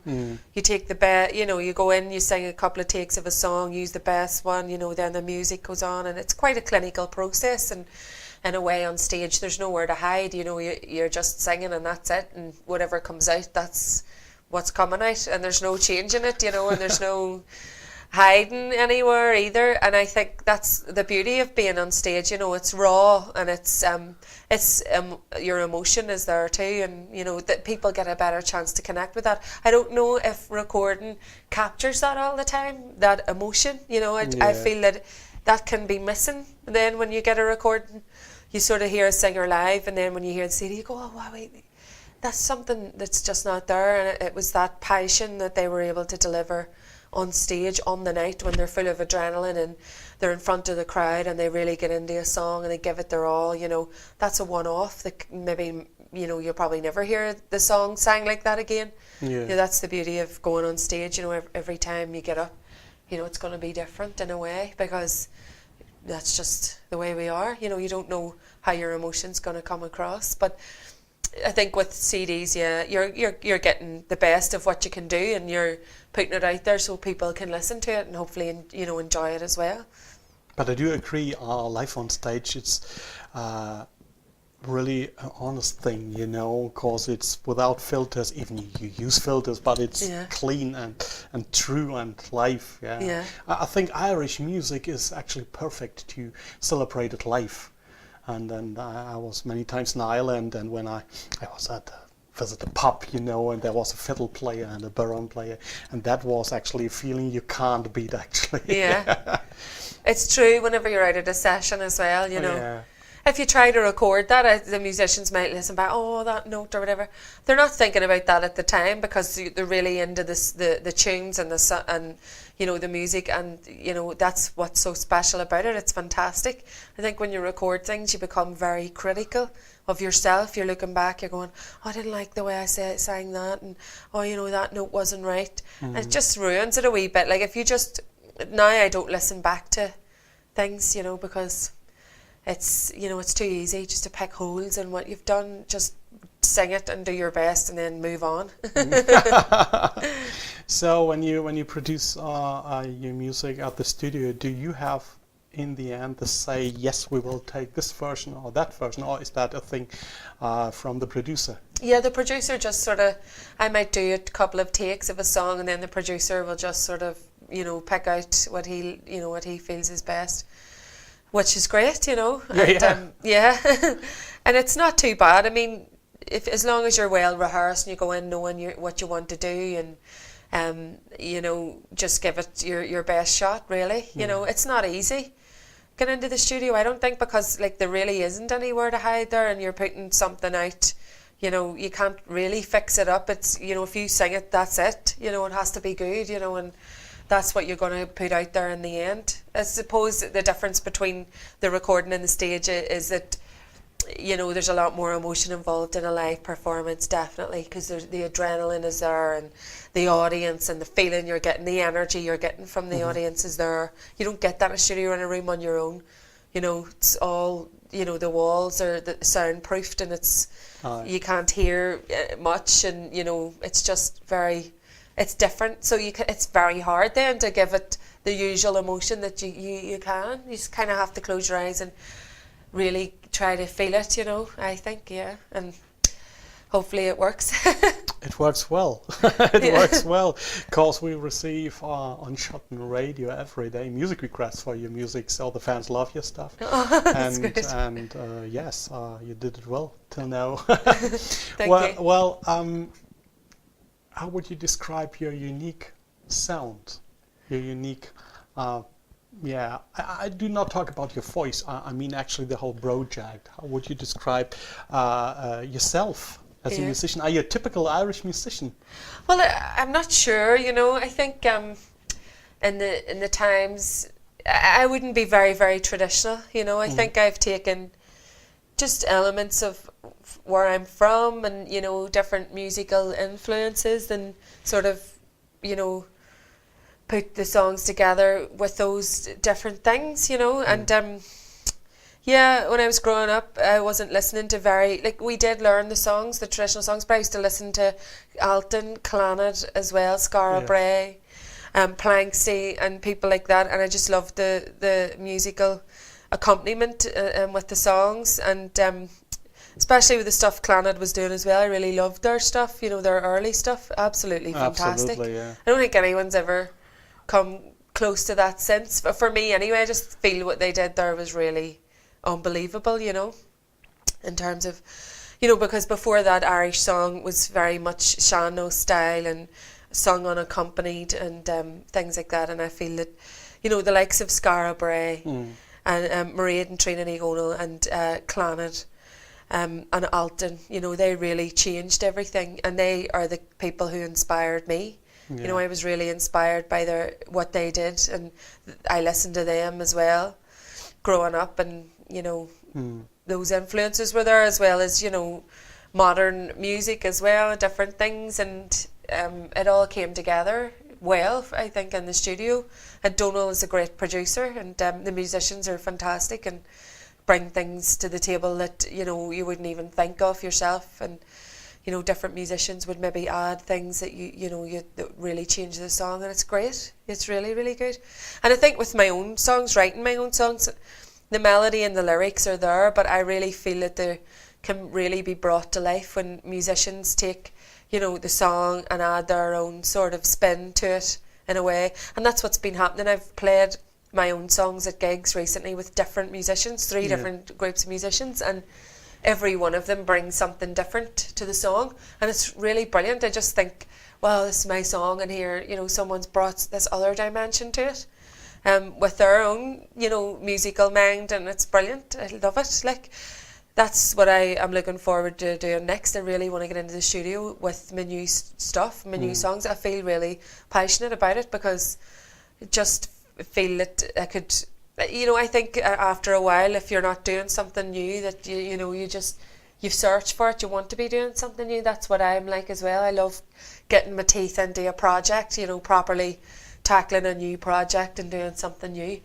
You take the best, you know, you go in, you sing a couple of takes of a song, use the best one, you know, then the music goes on, and it's quite a clinical process. And in a way, on stage, there's nowhere to hide. You know, you're just singing and that's it. And whatever comes out, that's what's coming out. And there's no changing it, you know, and there's no hiding anywhere either. And I think that's the beauty of being on stage. You know, it's raw and it's your emotion is there too. And, you know, that people get a better chance to connect with that. I don't know if recording captures that all the time, that emotion. You know, I feel that can be missing. And then when you get a recording, you sort of hear a singer live, and then when you hear the CD, you go, oh, wow, wait, that's something that's just not there. And it was that passion that they were able to deliver on stage on the night when they're full of adrenaline and they're in front of the crowd and they really get into a song and they give it their all, you know. That's a one-off that maybe, you know, you'll probably never hear the song sang like that again. Yeah. That's the beauty of going on stage, you know, every time you get up, you know, it's going to be different in a way because that's just the way we are. You know, you don't know how your emotion's going to come across. But I think with CDs, you're getting the best of what you can do, and you're putting it out there so people can listen to it and hopefully, you know, enjoy it as well. But I do agree, live on stage, it's really an honest thing, you know, because it's without filters. Even you use filters, but it's clean and true and live. Yeah. I think Irish music is actually perfect to celebrate it live. And I was many times in Ireland, and when I was visit a pub, you know, and there was a fiddle player and a baron player, and that was actually a feeling you can't beat, actually. Yeah. It's true whenever you're out at a session as well, you know. If you try to record that, the musicians might listen back, oh, that note or whatever. They're not thinking about that at the time because they're really into the tunes and and you know, the music, and you know, that's what's so special about it. It's fantastic. I think when you record things, you become very critical of yourself. You're looking back, you're going, oh, I didn't like the way I sang that, and oh, you know, that note wasn't right. And it just ruins it a wee bit. Like if you just, now I don't listen back to things, you know, because it's, you know, it's too easy just to pick holes in what you've done. Just sing it and do your best and then move on. So when you produce your music at the studio, do you have in the end to say, yes, we will take this version or that version, or is that a thing from the producer? Yeah, the producer just sort of, I might do a couple of takes of a song, and then the producer will just sort of, you know, pick out what he feels is best, which is great, you know. Yeah. And it's not too bad. I mean, as long as you're well rehearsed and you go in knowing what you want to do, and you know, just give it your best shot, really. You know, it's not easy getting into the studio, I don't think, because like there really isn't anywhere to hide there, and you're putting something out, you know, you can't really fix it up. It's, you know, if you sing it, that's it, you know, it has to be good, you know, and that's what you're going to put out there in the end. I suppose the difference between the recording and the stage is that, you know, there's a lot more emotion involved in a live performance, definitely, because the adrenaline is there, and the audience and the feeling you're getting, the energy you're getting from the audience is there. You don't get that in a studio, in a room on your own. You know, it's all, you know, the walls are soundproofed, and it's you can't hear much, and you know, it's just it's different. So it's very hard then to give it the usual emotion that you can. You just kind of have to close your eyes and really try to feel it, you know, I think, yeah. And hopefully it works. It works well. It works well, because we receive on Schotten Radio every day music requests for your music, so the fans love your stuff. Oh, that's good. And yes, you did it well till now. Thank you. Well, how would you describe your unique sound, your unique I do not talk about your voice. I mean actually the whole project. How would you describe yourself as a musician? Are you a typical Irish musician? Well, I'm not sure. You know, I think in the times I wouldn't be very, very traditional. You know, I think I've taken just elements of where I'm from, and you know, different musical influences, and sort of, you know, put the songs together with those different things, you know. And when I was growing up, I wasn't listening to we did learn the songs, the traditional songs, but I used to listen to Alton, Clannad as well, Scara Bray, Planksty, and people like that, and I just loved the musical accompaniment with the songs, and especially with the stuff Clannad was doing as well. I really loved their stuff, you know, their early stuff. Absolutely fantastic. Absolutely, yeah. I don't think anyone's ever come close to that since, but for me anyway, I just feel what they did there was really unbelievable, you know, in terms of, you know, because before that Irish song was very much Shanno style and sung unaccompanied and things like that, and I feel that, you know, the likes of Scara Bray and Mairead and Trinity O'Neill and Clannad and Alton, you know, they really changed everything, and they are the people who inspired me. You know, I was really inspired by what they did, and I listened to them as well growing up, and you know, those influences were there, as well as, you know, modern music as well, different things, and it all came together well, I think, in the studio. And Donal is a great producer, and the musicians are fantastic and bring things to the table that, you know, you wouldn't even think of yourself, and you know, different musicians would maybe add things that that really change the song, and it's great. It's really, really good. And I think with my own songs, writing my own songs, the melody and the lyrics are there, but I really feel that can really be brought to life when musicians take, you know, the song and add their own sort of spin to it in a way. And that's what's been happening. I've played my own songs at gigs recently with different musicians, three different groups of musicians, and every one of them brings something different to the song, and it's really brilliant. I just think, well, this is my song, and here, you know, someone's brought this other dimension to it, with their own, you know, musical mind, and it's brilliant. I love it. Like, that's what I am looking forward to doing next. I really want to get into the studio with my new stuff, my new songs. I feel really passionate about it because I just feel that I could, you know, I think after a while, if you're not doing something new, that you know, you've searched for it, you want to be doing something new. That's what I'm like as well. I love getting my teeth into a project, you know, properly tackling a new project and doing something new.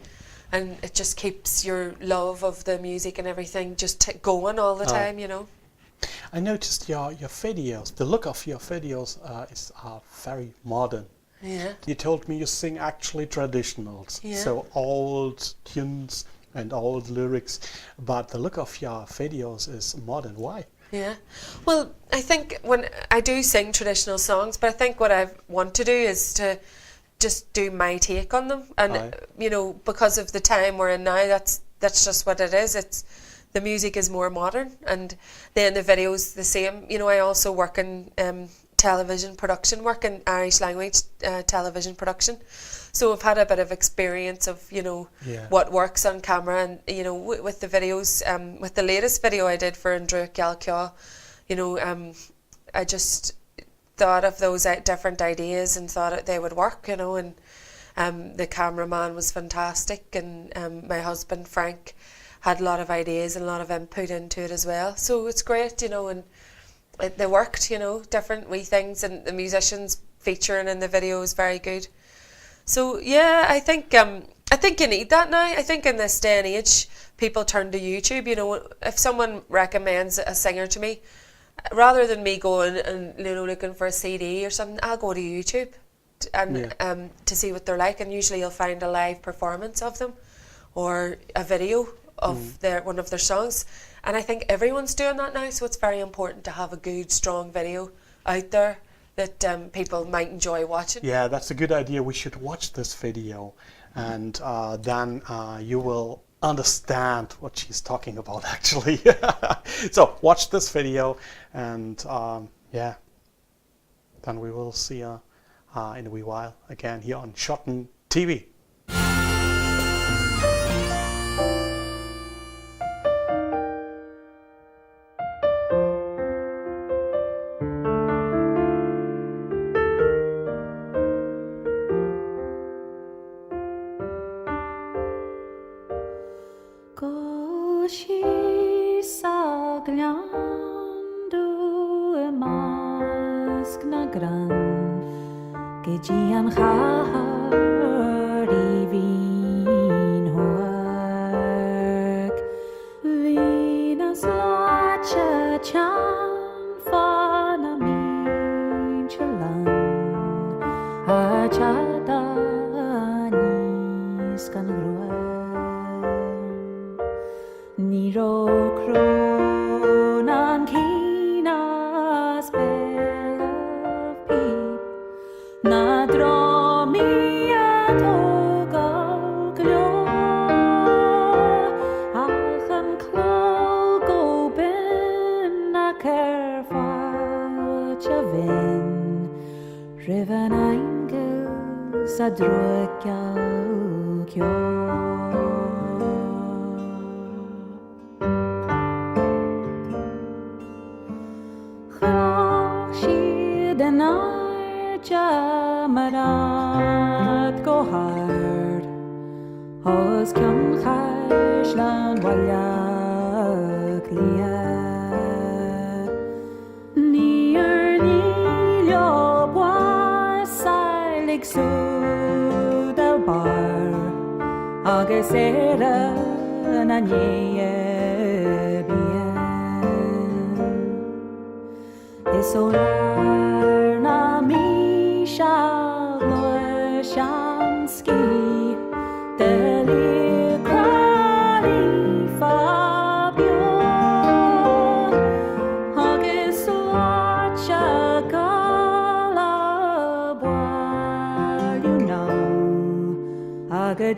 And it just keeps your love of the music and everything just going all the time, you know. I noticed your videos, the look of your videos is very modern. Yeah. You told me you sing actually traditionals, so old tunes and old lyrics, but the look of your videos is modern. Why? Yeah. Well, I think when I do sing traditional songs, but I think what I want to do is to just do my take on them, and you know, because of the time we're in now, that's just what it is. It's the music is more modern, and then the videos the same. You know, I also work in television production, work in Irish language television production, so I've had a bit of experience of, you know, what works on camera, and you know, with the videos, with the latest video I did for Andrew Galkya, you know, I just thought of those different ideas and thought they would work, you know, and the cameraman was fantastic, and my husband Frank had a lot of ideas and a lot of input into it as well, so it's great, you know, and they worked, you know, different wee things, and the musicians featuring in the video is very good. So yeah, I think you need that now. I think in this day and age, people turn to YouTube. You know, if someone recommends a singer to me, rather than me going and, you know, looking for a CD or something, I'll go to YouTube and to see what they're like. And usually you'll find a live performance of them or a video of one of their songs. And I think everyone's doing that now, so it's very important to have a good, strong video out there that people might enjoy watching. Yeah, that's a good idea. We should watch this video, and then you will understand what she's talking about, actually. So watch this video, and yeah, then we will see you in a wee while again here on SchottenTV.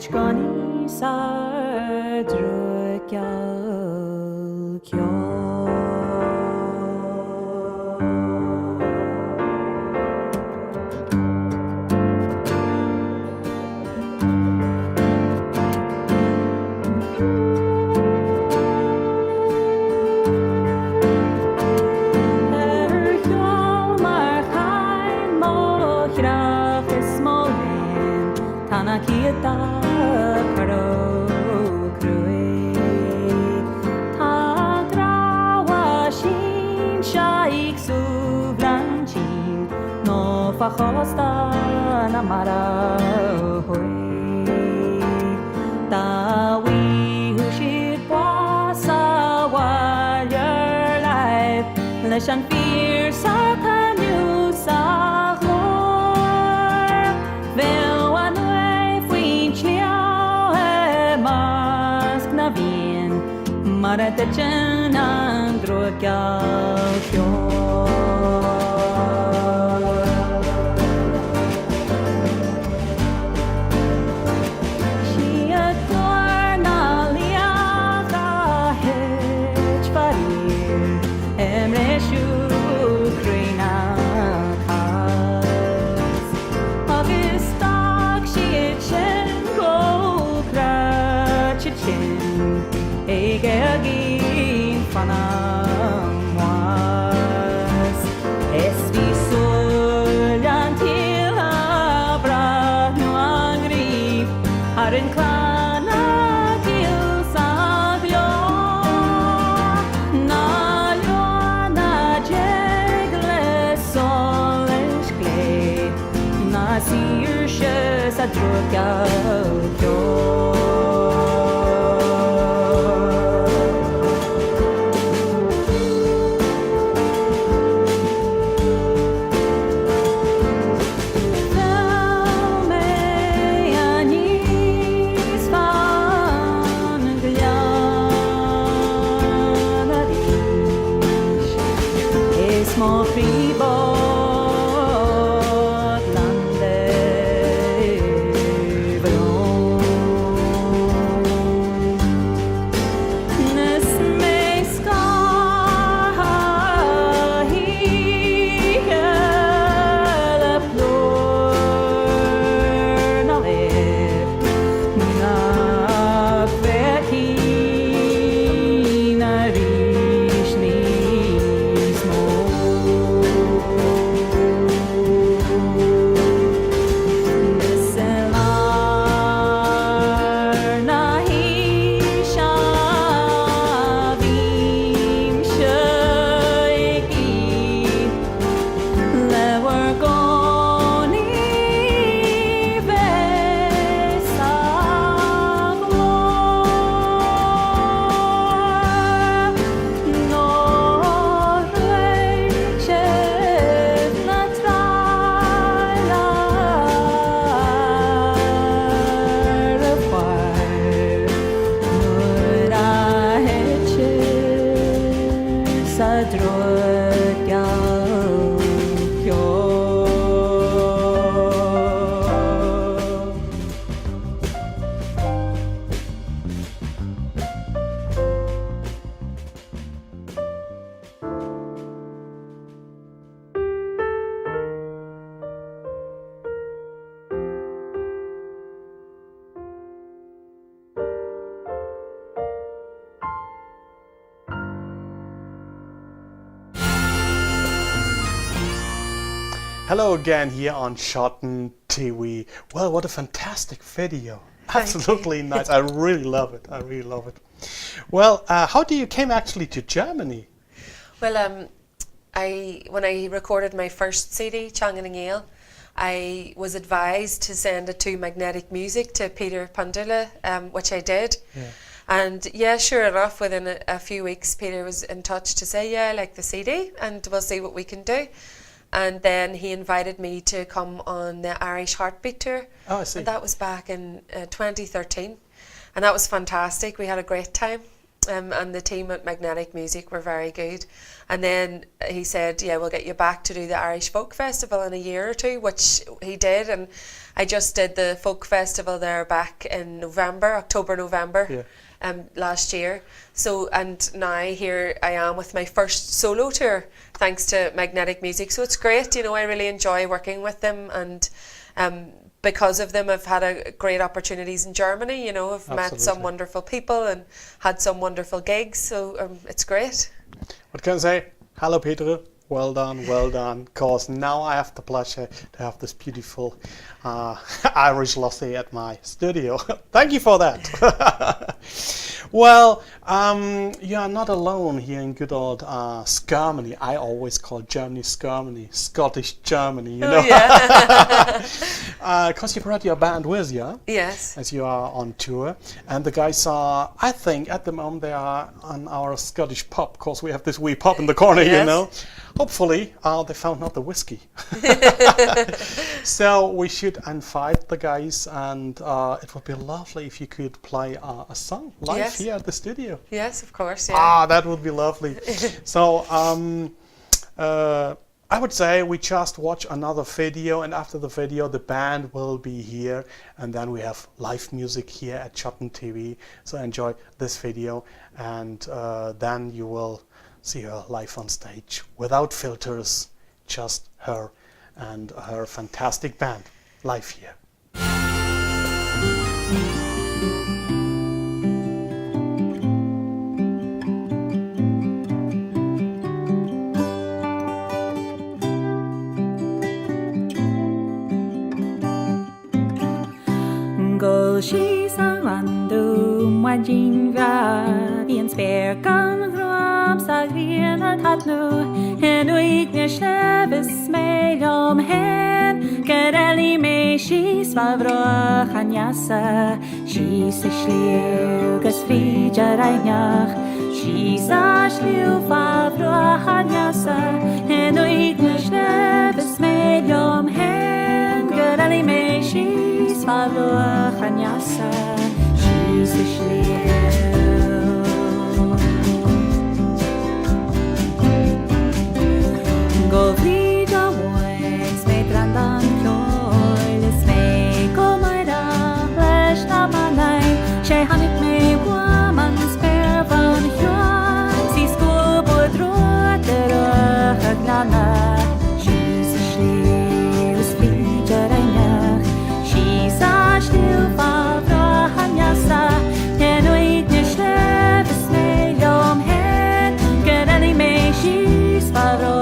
gani sa drukal kyo. Kita karo krui ta trawa shin shaik sublanchin no fahosta na mara hoi ta we who should pasa while your life leshan fear satan you sa Mara te chenan drukal kyo. She adore na liaga hech parir emre shukrina kas Augustak she chen go krachchen Egin fanamoas Esvi soljan till abra nu angrip Haren klana till savjo Na lona jegle solens klei Na sirche sa drukal kyo Hello again here on SchottenTV. Well, what a fantastic video. Absolutely nice. I really love it. I really love it. Well, how do you came actually to Germany? Well, when I recorded my first CD, Gráinne Holland, I was advised to send it to Magnetic Music to Peter Pandula, which I did. Yeah. And yeah, sure enough, within a few weeks, Peter was in touch to say, yeah, I like the CD and we'll see what we can do. And then he invited me to come on the Irish Heartbeat tour. Oh, I see. And that was back in 2013. And that was fantastic. We had a great time. and the team at Magnetic Music were very good. And then he said, yeah, we'll get you back to do the Irish Folk Festival in a year or two, which he did. And I just did the Folk Festival there back in October, November. Last year. So, and now here I am with my first solo tour thanks to Magnetic Music. So it's great, you know, I really enjoy working with them, and because of them I've had great opportunities in Germany, you know, I've met some wonderful people and had some wonderful gigs, so it's great. What can I say? Hello Peter, well done, because now I have the pleasure to have this beautiful Irish lassie at my studio. Thank you for that. Well, you are not alone here in good old Germany. I always call Germany Germany, Scottish Germany, you know. Because you brought your band with you. Yes. As you are on tour. And the guys are, I think, at the moment they are on our Scottish pub, because we have this wee pub in the corner, you know. Hopefully, they found not the whiskey. So we should invite the guys, and it would be lovely if you could play a song live here at the studio. Yes, of course. Yeah. That would be lovely. So I would say we just watch another video, and after the video the band will be here, and then we have live music here at SchottenTV. So enjoy this video, and then you will see her live on stage without filters, just her and her fantastic band live here. Go she's a randu majin va in spare kan ram sa grena tatnu en uit ne sleves meilom hen kereli me she's favro khanyasa she's a shliu gas frijarayach she's a shliu favro khanyasa en uit ne sleves meilom hen kereli me she's favro khanyasa she's a shliu go vida once me trandan kloiles me komara flash na manai she hanik me woman spare von hua si sko podro tera hagnana she's a shliu spijaranya she's a shliu favra hanyasa enoit nishleves me yom hen kerani me she's favra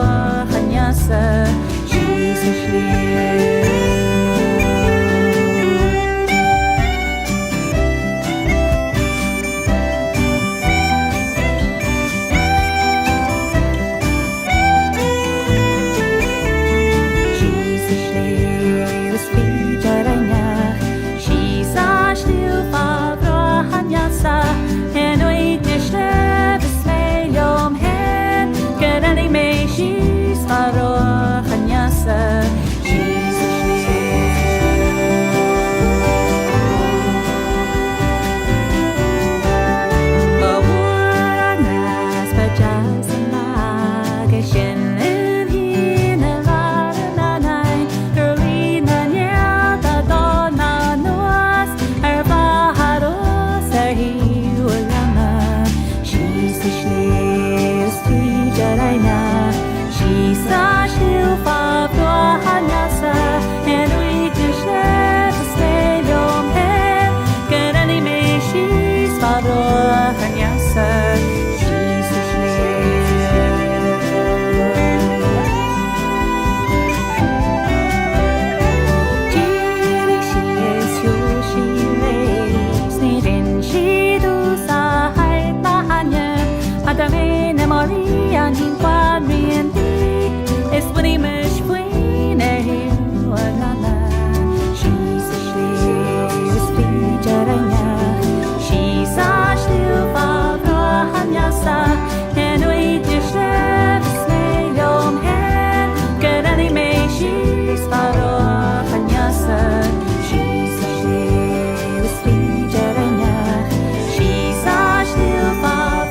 she's a shliu far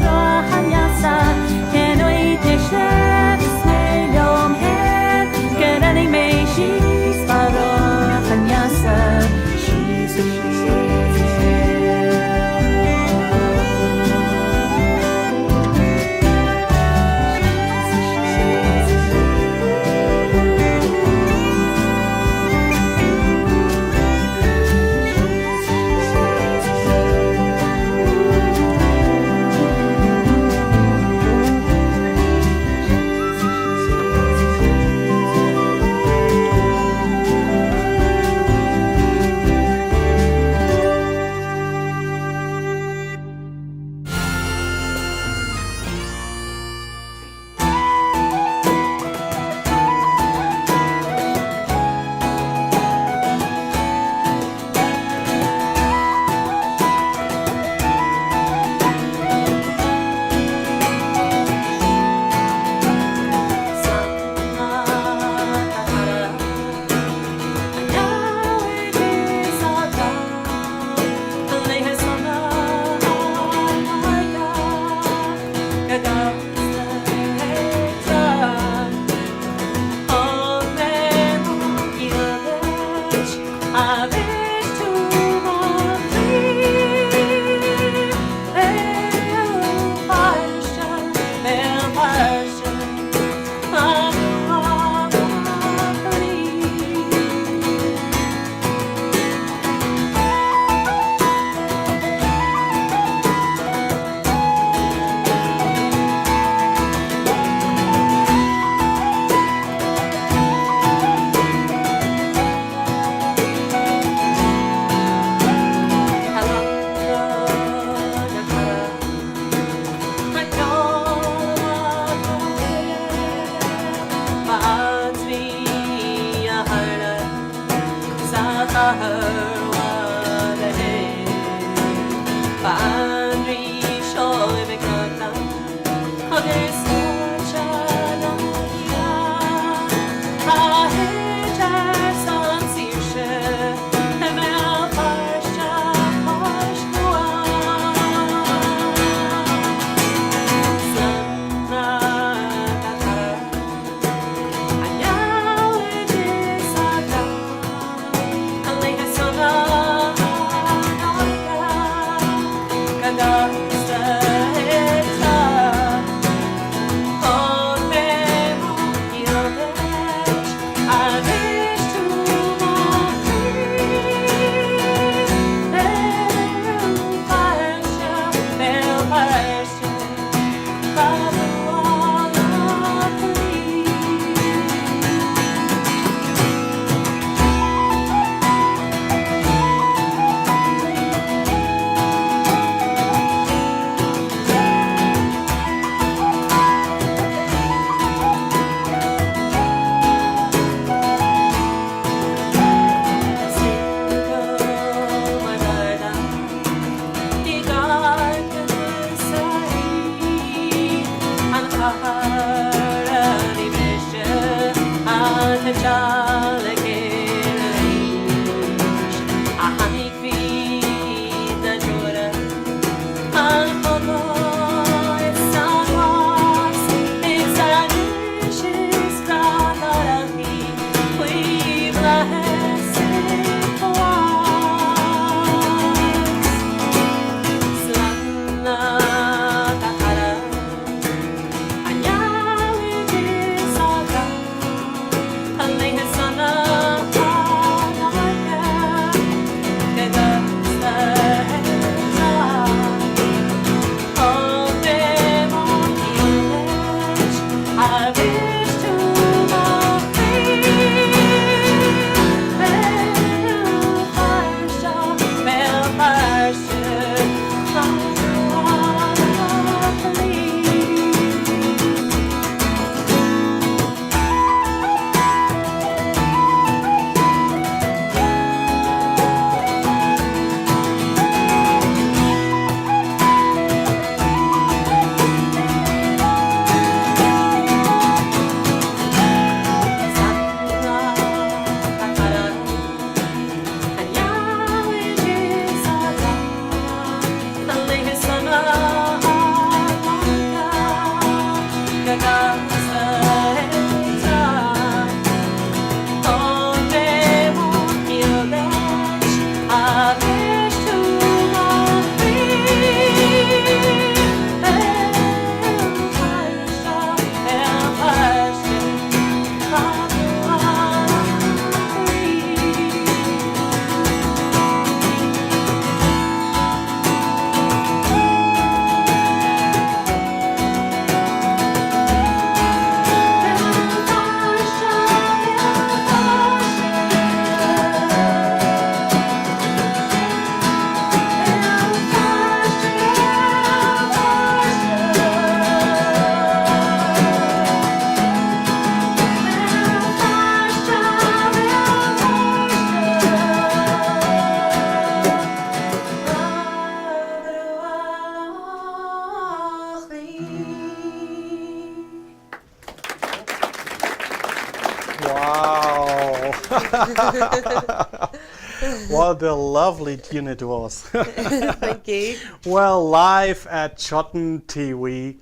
What a lovely tune it was. Thank you. Well, live at SchottenTV,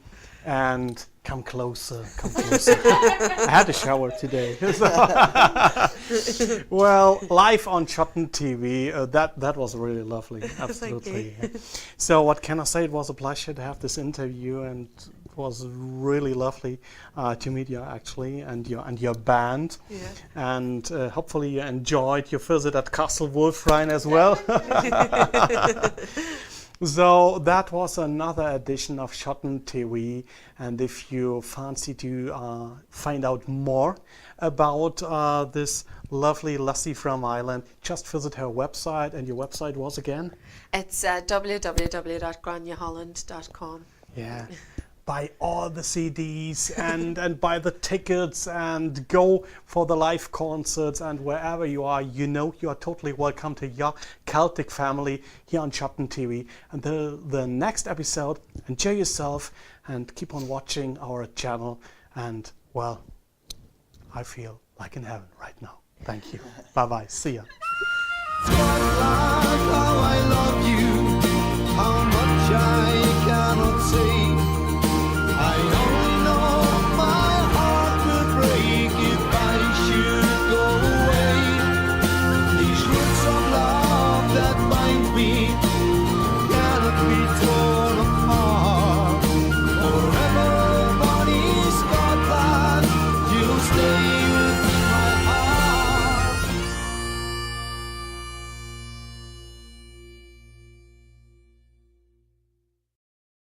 and come closer, come closer. I had a shower today. Well, live on SchottenTV, that was really lovely, absolutely. So what can I say? It was a pleasure to have this interview, and it was really lovely to meet you actually, and your band. Yeah. And hopefully you enjoyed your visit at Basil Wolfrhine as well. So that was another edition of SchottenTV, and if you fancy to find out more about this lovely lassie from Ireland, just visit her website, and your website was again? It's www.graineholland.com. Yeah, buy all the CDs and buy the tickets and go for the live concerts. And wherever you are, you know you are totally welcome to your Celtic family here on SchottenTV. Until the next episode, enjoy yourself and keep on watching our channel. And well, I feel like in heaven right now. Thank you. Bye-bye. See ya. How I love you, how much I cannot say.